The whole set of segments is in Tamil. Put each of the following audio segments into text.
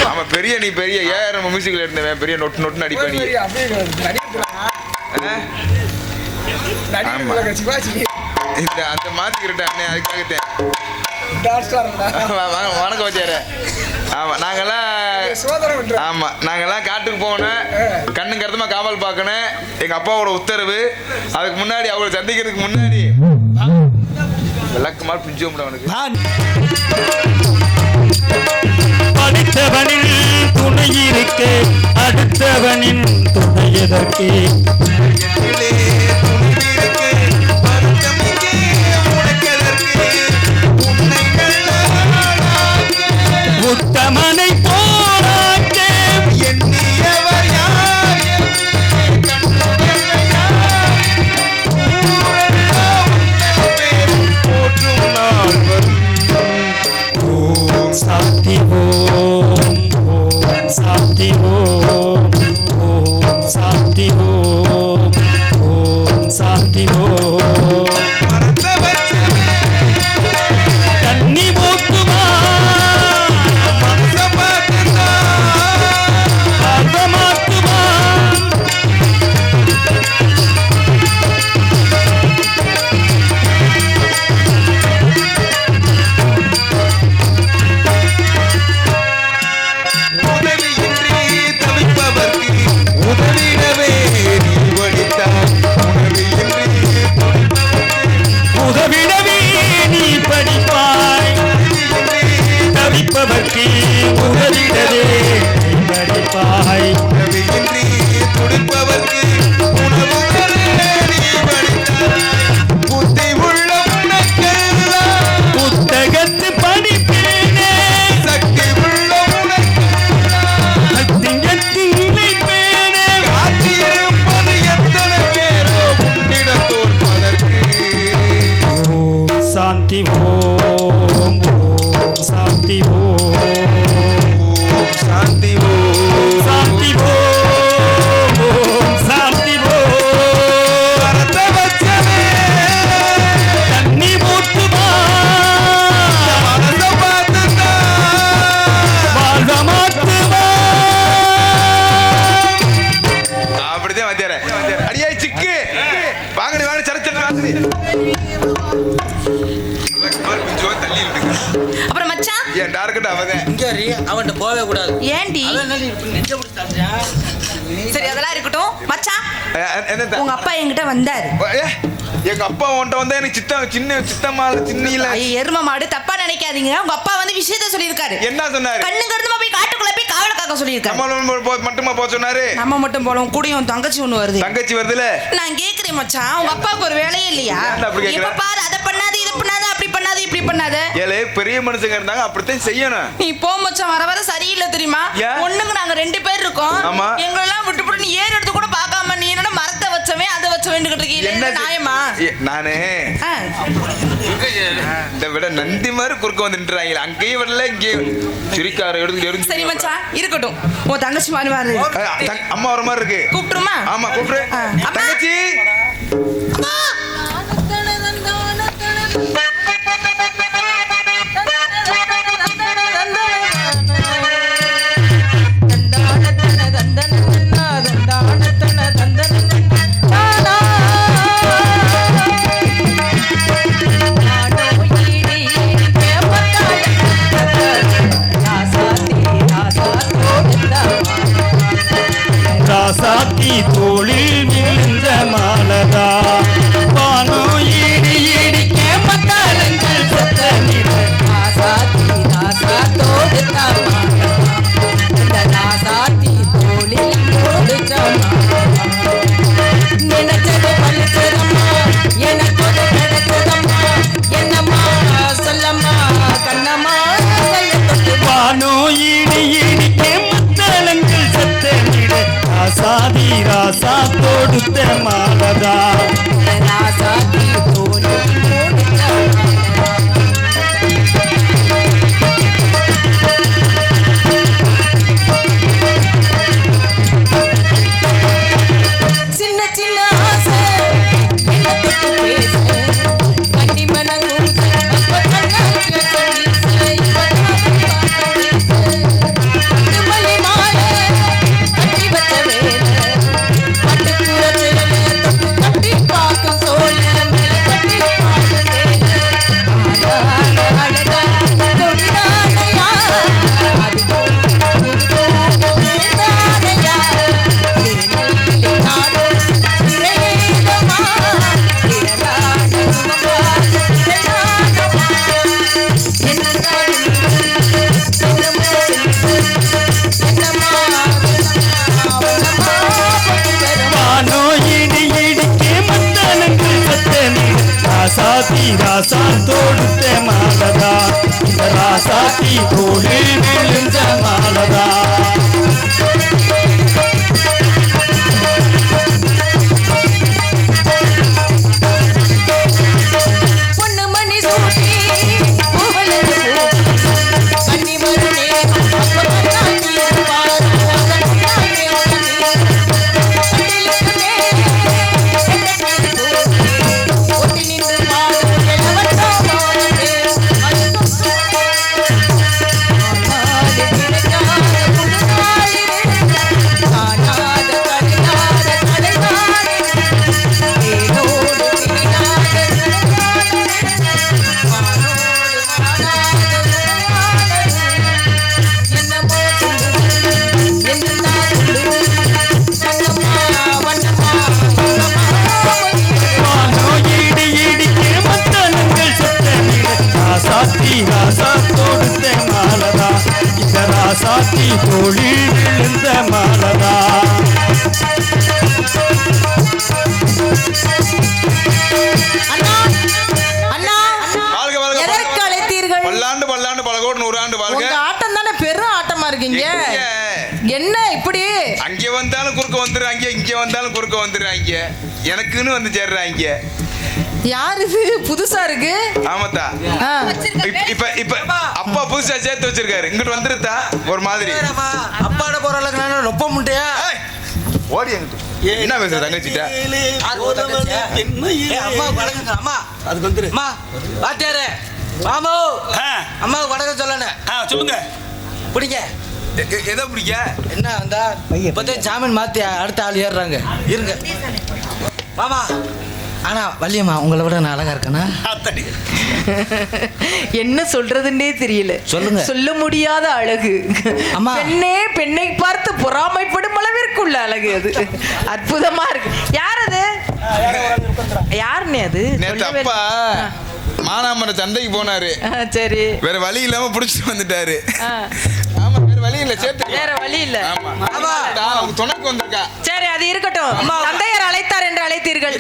ஆமா பெரிய நீ பெரிய ஏஆர் மியூசிக்ல இருந்தவன் பெரிய நொட்டு நொட்டு நடிப்பேன் நீ. இந்த அந்த மாத்திக்கிட்டேன் அண்ணே அதுக்காகத்தேன். வணக்கம் வச்சாரு. ஆமா நாங்கெல்லாம் காட்டுக்கு போனேன், கண்ணு கருத்தமா காவல் பார்க்கணும், எங்க அப்பாவோட உத்தரவு. அதுக்கு முன்னாடி அவரை சந்திக்கிறதுக்கு முன்னாடி விளக்கமா பிடிச்சோம் அவனுக்கு. படித்தவனில் துணை இருக்க அடுத்தவனின் துணை எதற்கு? உத்தமனை போராக்க எண்ணியவர் யார்? ஓம் சாந்தி ஓம் ஓம் சாந்தி ஓம் ஓம் சாந்தி ஓம் ஓம் சாந்தி ஓம். தண்ணி போக்குமா சாந்தி ஓம் ஓம் சாந்தி ஓம் சாந்தி ஓம் சாந்தி ஓம் சாந்தி ஓம். பரதவச்சமே தண்ணி போட்டுமா பார்த்துமா வாழ்வமாத்துமா. அப்படிதான் வந்தாரு. அடியாய் சிக்கு வாங்கடி வாங்கடி சரச்சட்டு வாங்கடி. அப்புறம் மச்சான் ஏன் டார்கெட் அவதான் இங்க ரீ அவன்கிட்ட போவே கூடாது. ஏண்டி நெஞ்ச பிடிச்சி சாப்பிட்டியா? சரி அதெல்லாம் இருக்கட்டும் மச்சான். என்ன உங்க அப்பா என்கிட்ட வந்தாரு. எங்க அப்பா உன்ட்ட வந்தா எனக்கு சித்தம்மா சின்னில எரும மாடு தப்பா நினைக்காதீங்க. உங்க அப்பா வந்து விஷயத்த சொல்லியிருக்காரு. என்ன சொன்னாரு? கண்ணு கருத்துமா போய் காட்டுக்குள்ள போய் காவல காக்க சொல்லியிருக்காரு. மட்டுமா போக சொன்னாரு? நம்ம மட்டும் போறோம், கூடயும் தங்கச்சி ஒண்ணு வருது. தங்கச்சி வருதுல. நான் கேக்குறேன் மச்சான், உங்க அப்பாவுக்கு ஒரு வேலையே இல்லையா? இப்ப பாரு அதை பண்ணாத இதை பண்ணாத அப்படி பண்ணாத இப்படி பண்ணாத. ஏலே பெரிய மனுஷங்க இருந்தாங்க அப்படித்தான் செய்யணும். நீ போ மச்சான், வர வர சரியில்லை தெரியுமா? ஒண்ணுங்க நாங்க 2 பேர் இருக்கோம். எங்களெல்லாம் விட்டு போட்டு நீ ஏறு எடுத்து கூட பார்க்காம நீ என்னோட மரத்தை வச்சவன் அதை வச்ச வேண்டிக்கிட்டு இருக்கீங்க. என்ன நியாயமா? நானே இந்த விட நந்தி மாதிரி குறுக்க வந்து நின்றாங்க. அங்கேயும் வரல இங்கேயும் சிரிக்கார எடுத்து. சரி மச்சான் இருக்கட்டும், உன் தங்கச்சி மாதிரி வாரு. அம்மா வர மாதிரி இருக்கு. கூப்பிட்டுருமா? ஆமா கூப்பிடு. தங்கச்சி ராசாத்தி தோளில் விழுந்த மாலதா ராசாத்தி ராசா தொடுத்த மாலதா இந்த ராசாத்தி தோளில் விழுந்த மாலதா ராசாத்தி தோளில் விழுந்த மாலதா பல்லாண்டு பல்லாண்டு பல கோடி 100 ஆண்டு வாழ்க. ஆட்டம் தானே பெரும் ஆட்டமா இருக்கீங்க. என்ன இப்படி அங்க வந்தாலும் குறுக்க வந்துடுறாங்க, இங்க வந்தாலும் குறுக்க வந்துடுறாங்க, எனக்குன்னு வந்து சேர்றாங்க. யார் இது புதுசா இருக்கு? ஆமாத்தா. இப்ப இப்ப அப்பா புதுசா சேர்த்து வச்சிருக்காரு. இங்கிட்டு வந்துருத்தா ஒரு மாதிரி அப்பாட போற அளவுக்கு நான் ரொம்ப முட்டையா ஓடி எங்கிட்டு என்ன பேசுற தங்கச்சிட்ட? அம்மா வணக்கம். அம்மா அதுக்கு வந்துரு. அம்மா வாத்தியாரே மாமோ அம்மாவுக்கு வணக்கம் சொல்லணும். சொல்லுங்க. பிடிங்க. எதை பிடிக்க? என்ன வந்தா இப்போதான் ஜாமீன் மாத்தி அடுத்த ஆள் ஏறுறாங்க. இருங்க மாமா. ஆனா வள்ளியம்மா உங்களை விட நான் அழகா இருக்கேனா? என்ன சொல்றதுன்னே தெரியல. சொல்லுங்க. சொல்ல முடியாத அழகு. அம்மா பெண்ணே பெண்ணை பார்த்து பொறாமைப்படும் அளவிற்கு உள்ள அழகு அது. அற்புதமா இருக்கு. யார் அது? யாருன்னே அது? நேத்து அப்பா மானாமர சந்தைக்கு போனாரு. சரி. வேற வழி இல்லாம புடிச்சிட்டு வந்துட்டாரு. ஆமா வேற வழி இல்ல, சேர்த்து வேற வழி இல்ல. ஆமா அவங்க துணைக்கு வந்திருக்கா. சரி அது இருக்கட்டும். தந்தையர் அழைத்தார் என்று அழைத்தீர்கள்.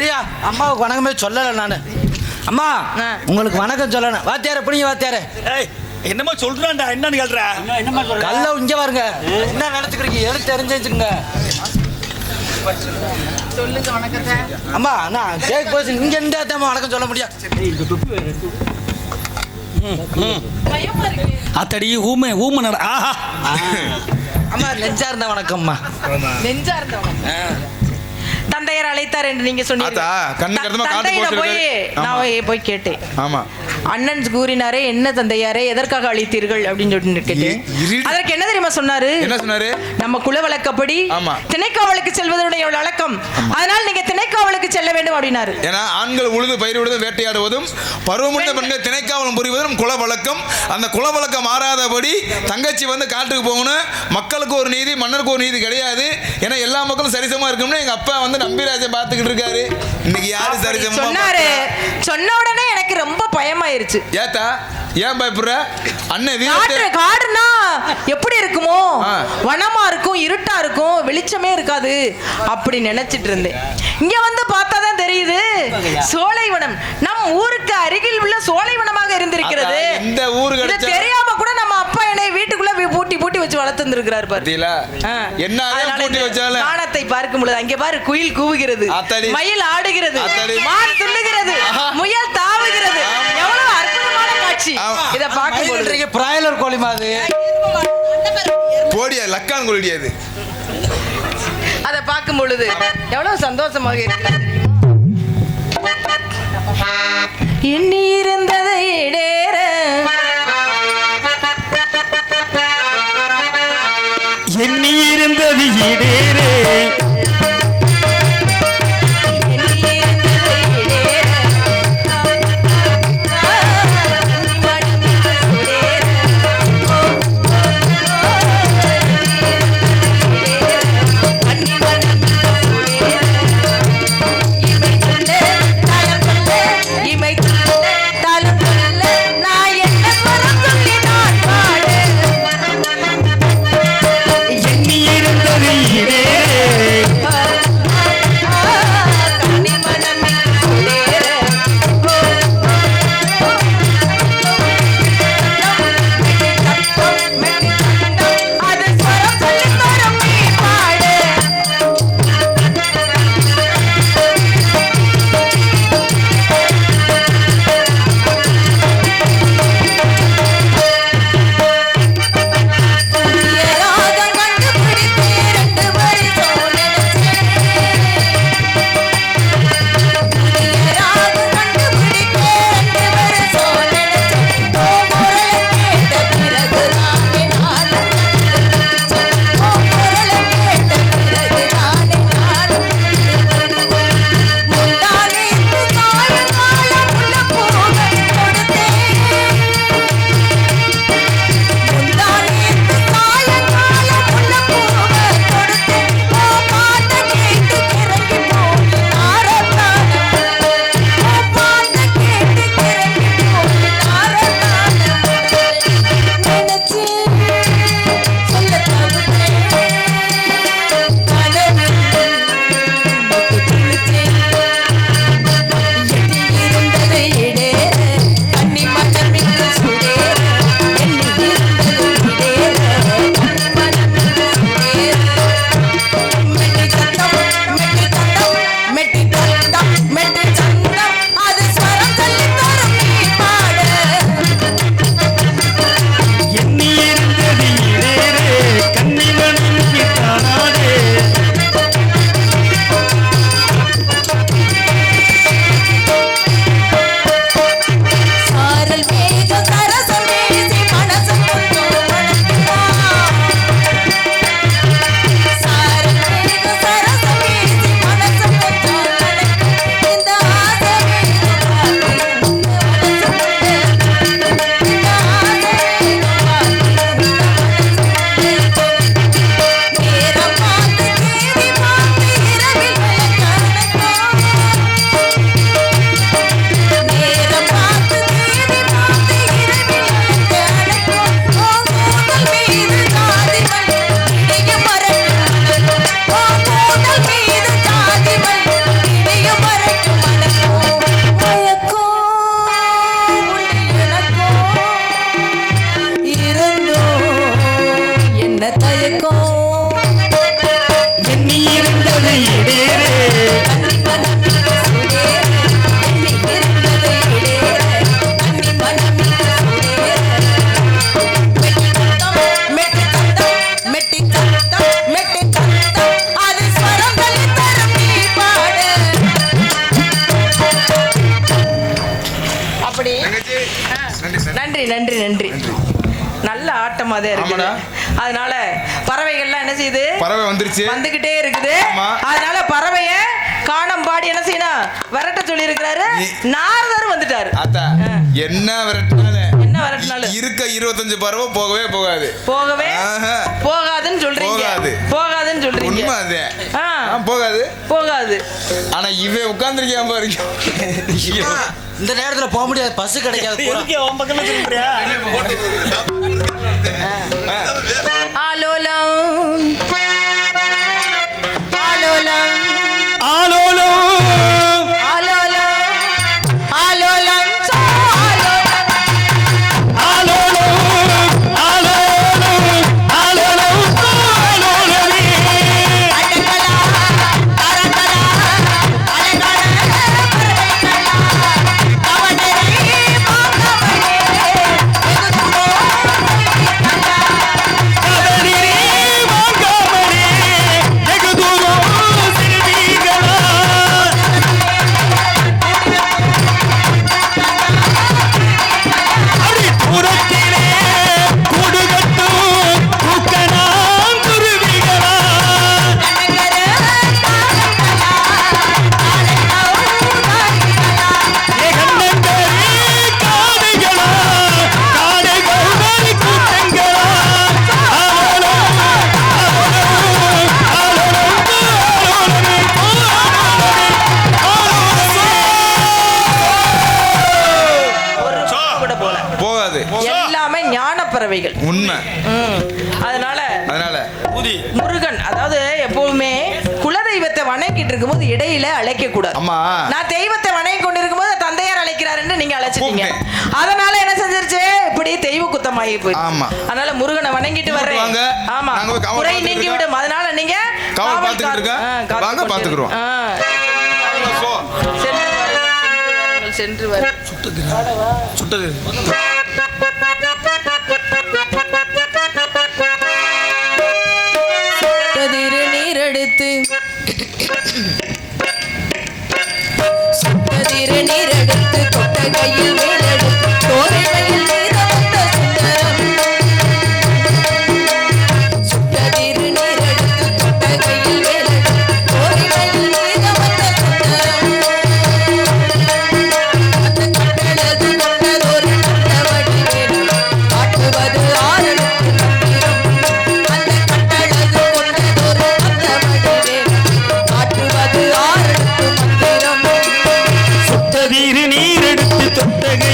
அம்மாவுக்கு வணக்கமே சொல்லல நானு. அம்மா உங்களுக்கு வணக்கம் சொல்லணும். வாத்தியார பிடிங்க. வாத்தியார என்னமா சொல்றான்டா? என்னன்னு கேள்ற? கல்ல இங்க பாருங்க. என்ன நினைச்சுக்கிறீங்க? எடுத்து தெரிஞ்சுங்க. சொல்லுங்க வணக்கத்தை. அம்மா நான் கேக் போச்சு இங்க இருந்தா வணக்கம் சொல்ல முடியும். அத்தடி ஊமை ஊமை. ஆஹா அம்மா நெஞ்சா இருந்த வணக்கம்மா. நெஞ்சா இருந்த வணக்கம். தந்தையர் அழைத்தார் என்று நீங்க சொன்னீங்க. நான் போய் கேட்டேன். ஆமா அண்ணன் கூறினாரே என்ன தந்தையாரே எதற்காக அழைத்தீர்கள் அப்படின்னு சொல்லிட்டு கேட்டேன். அதற்கு என்ன தெரியுமா சொன்னாரு? என்ன சொன்னாரு? நம்ம குல வழக்கப்படி திணைக்காவலுக்கு செல்வதுடைய வழக்கம், அதனால் நீங்க திணைக்காவலுக்கு செல்ல வேண்டும் அப்படின்னாரு. ஏன்னா ஆண்கள் உழுது பயிரிடுவதும் வேட்டையாடுவதும் பருவமுள்ள பெண்கள் திணைக்காவலும் புரிவதும் குல வழக்கம். அந்த குல வழக்கம் மாறாதபடி தங்கச்சி வந்து காட்டுக்கு போகணும். மக்களுக்கு ஒரு நீதி, மன்னருக்கு ஒரு நீதி கிடையாது. ஏன்னா எல்லா மக்களும் சரிசமா இருக்கும்னு எங்க அப்பா வந்து நம்பிராஜை பார்த்துக்கிட்டு இருக்காரு. இன்னைக்கு யாரு சரிசமா சொன்னாரு. சொன்ன உடனே எனக்கு ரொம்ப பயமாயிருச்சு. ஏத்தா ஏன் பயப்படுற? அண்ணன் காடுனா எப்படி இருக்குமோ, வனமா இருக்கும், இருட்டா இருக்கும், வெளிச்சமே இருக்காது அப்படி நினைச்சிட்டு இருந்தேன். இங்க வந்து பார்த்தாதான் தெரியுது சோலைவனம் நம் ஊருக்கு அருகில் உள்ள சோலைவனமாக இருந்திருக்கிறது. இந்த ஊரு தெரியாம கூட நம்ம அப்பா என்னை வீட்டுக்குள்ள பூட்டி பூட்டி வச்சு வளர்த்துருக்கிறார் பாரு. என்ன பூட்டி வச்சாலும் வானத்தை பார்க்கும் பொழுது அங்கே பாரு குயில் கூவுகிறது, மயில் ஆடுகிறது, மான் துள்ளுகிறது, முயல் தாவுகிறது. எவ்வளவு அற்புதமான காட்சி. இத பார்க்கும் பொழுது பிராய்லர் கோழி மாதிரி போடியா லக்கான் கோழியாது. அத பார்க்கும் பொழுது எவ்வளவு சந்தோஷமாக இருக்கிறது. எண்ணி இருந்ததை இடேற எண்ணி இருந்தது இடேறே இமை நன்றி நன்றி நன்றி நல்ல ஆட்டமா தான் இருக்குது. ஆமாடா. அதனால பறவைகள்லாம் என்ன செய்யுது? பறவை வந்துருச்சு, வந்துகிட்டே இருக்குது. ஆமா. அதனால பறவைய காணம் பாடி என்ன செய்யணும்? விரட்ட சொல்லி இருக்கிறாரு. நாரதர் வந்துட்டாரு. அத்தா என்ன விரட்டினாலும் என்ன விரட்டினாலும் இருக்க 25 பறவை போகவே போகாது. போகவே ஆஹா. போகாதுன்னு சொல்றீங்க. போகாது. போகாதுன்னு சொல்றீங்க. உண்மை அது. ஆ. போகாது போகாது. ஆனா இவன் உட்கார்ந்துருக்கான் பாருங்க. இந்த நேரத்துல போக முடியாது, பஸ் கிடைக்காது. எதுக்கு உன் பக்கத்துல சொல்றியா? ஆலோலம் ஆலோலம் ஆலோலோ ஆலோலம் ஆலோலம் ஆலோலோ ஆலோலோ ஆலோலோ ஆலோலமே அடங்கலா அரங்கலா அலங்கலா அவனே மாங்கவனே எதுமோ கவனிரே வாங்கவனே வெகு தூரம் செல்வீங்களா அடி புறத்திலே கூடுகட்டும் தூக்கணாம் குருவிகளா ஏகன்னங்கரே காதைகளா காடைகள் கூட்டங்களா ஆலோலோ ஆலோலோ ஒரு கூட போல போகாது. எல்லாமே ஞான பறவைகள். உண்மை. அதனால அதனால முருகன் அதாவது எப்பவுமே குலதெய்வத்தை வணங்கிட்டு இருக்கும்போது இடையில அழைக்க கூடாது. அம்மா. நான் தெய்வத்தை வணங்கி கொண்டிருக்கும் போது தந்தையார் அழைக்கிறாருன்னு நீங்க அழைச்சிட்டீங்க. அதனால என்ன செஞ்சிருச்சு? இப்படி தெய்வ குத்தமாகி போயிடுச்சு. ஆமா. அதனால முருகனை வணங்கிட்டு வர்றேன். வாங்க. ஆமா. நாங்க போய் காவல் குறை பார்த்துட்டு நீங்கி இருக்கோம். விடும். அதனால நீங்க காவல் பார்த்துட்டு இருக்கோம். காத்து வாங்க, கொண்டு பார்த்துக்குறோம். சென்று வாருங்கள், சென்று வாருங்கள். சுட்டது கதிரு நீரெடுத்து கதிரு நீரெடுத்து கொட்டகையில் மேலெடுத்து தோரையில் நீரவந்த சுந்தரம் கதிரு நீரெடுத்து கொட்டகையில் மேலெடுத்து தோரையில் நீரவந்த சுந்தரம் அந்த கட்டழகு கொண்டதொரு கட்டவடி வேணும் காட்டுவது ஆரலுக்கு மந்திரம் அந்த கட்டழகு கொண்டதொரு கட்டவடி வேணும் காட்டுவது ஆரலுக்கு மந்திரம் சுட்டதீரு நீரெடுத்து தொட்டகை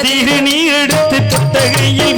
கதிர் நீ எடுத்து தொட்டகையில்